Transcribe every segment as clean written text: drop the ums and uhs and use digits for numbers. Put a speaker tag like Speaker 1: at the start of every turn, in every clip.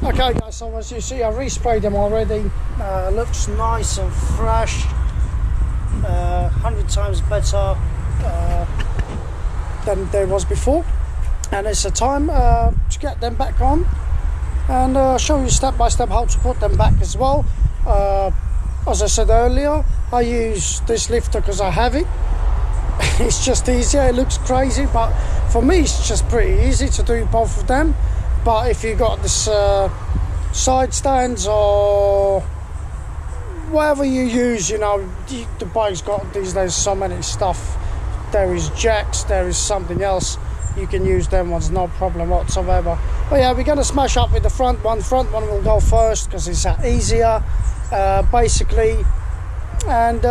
Speaker 1: Okay guys, so as you see I resprayed them already. Looks nice and fresh, 100 times better than they was before, and it's a time to get them back on and show you step by step how to put them back as well. As I said earlier, I use this lifter because I have it. It's just easier. It looks crazy, but for me it's just pretty easy to do both of them. But if you got this side stands or whatever you use, you know, the bike's got these days so many stuff. There is jacks, there is something else, you can use them ones, no problem whatsoever. But yeah, we're gonna smash up with the front one. Front one will go first because it's easier, basically. And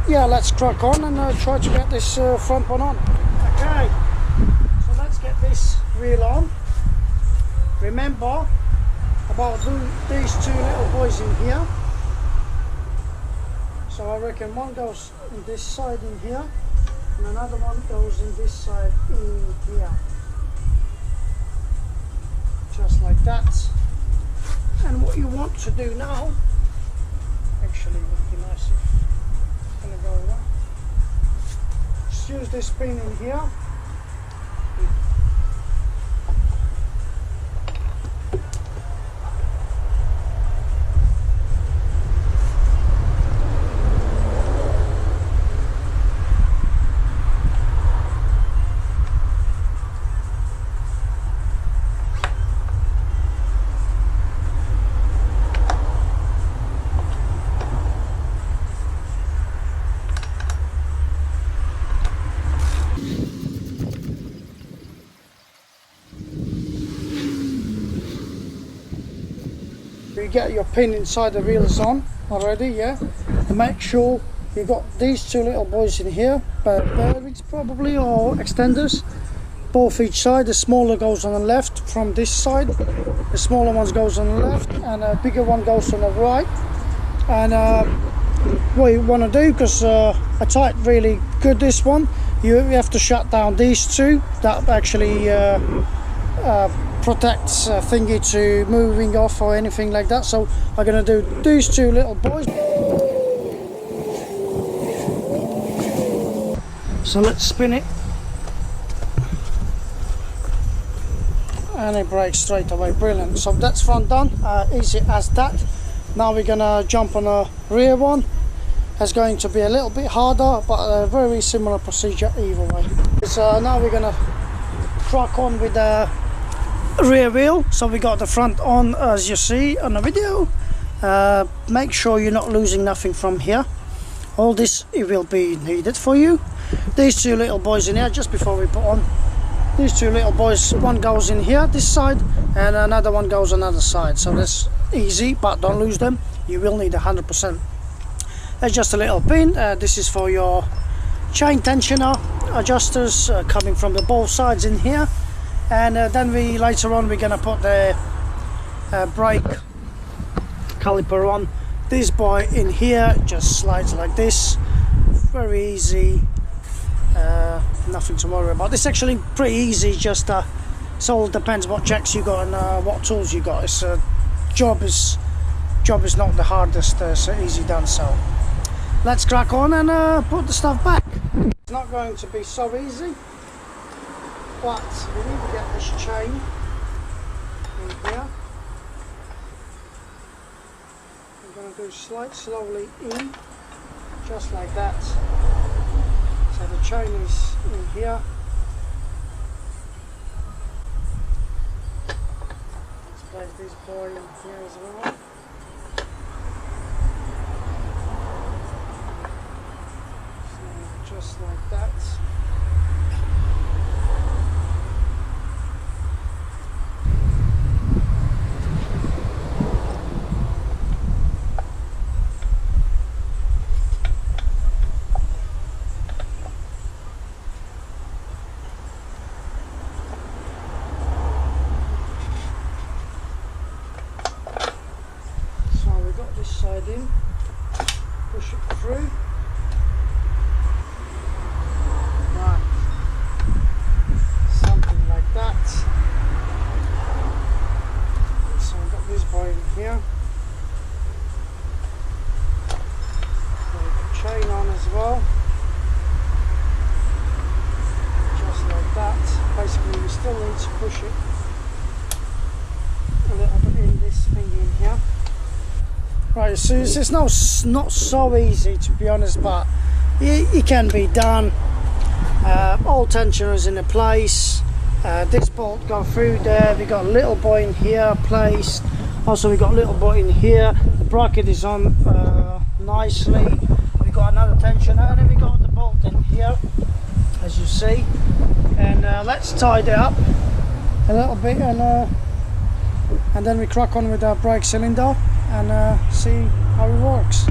Speaker 1: yeah, let's crack on and try to get this front one on. Okay, so let's get this wheel on. Remember about these two little boys in here. So I reckon one goes in this side in here and another one goes in this side in here. Just like that. And what you want to do now, actually it would be nice if it's going to go away. Just use this pin in here. You get your pin inside the wheels on already, yeah, and make sure you got these two little boys in here, bearings probably, or extenders, both each side. The smaller goes on the left from this side, the smaller ones goes on the left, and a bigger one goes on the right. And what you want to do, because I tied really good this one, you have to shut down these two. That actually protects thingy to moving off or anything like that. So I'm gonna do these two little boys. So let's spin it, and it brakes straight away. Brilliant. So that's front done, easy as that. Now we're gonna jump on a rear one. It's going to be a little bit harder, but a very similar procedure either way. So now we're gonna crack on with the rear wheel. So we got the front on as you see on the video. Make sure you're not losing nothing from here. All this it will be needed for you. These two little boys in here, just before we put on, these two little boys, one goes in here this side and another one goes on the other side. So that's easy, but don't lose them. You will need 100%. That's just a little pin. This is for your chain tensioner adjusters coming from the both sides in here. And then later on we're gonna put the brake caliper on. This boy in here just slides like this, very easy, nothing to worry about. It's actually pretty easy, just it all depends what jacks you got and what tools you got. It's job is not the hardest, so easy done. So let's crack on and put the stuff back. It's not going to be so easy, but we need to get this chain in here. I'm going to do slowly in, just like that. So the chain is in here. Let's place this boy in here as well. So just like that. This side in, push it through. Right, something like that. So here. Chain on as well, just like that. Basically we still need to push it a little bit in this thing in here. Right, so it's not so easy, to be honest, but it can be done. All tensioner is in a place. This bolt go through there. We got a little boy in here placed. Also we got a little boy in here. The bracket is on nicely. Got another tensioner, and then we got the bolt in here, as you see. And let's tidy it up a little bit, and then we crack on with our brake cylinder and see how it works.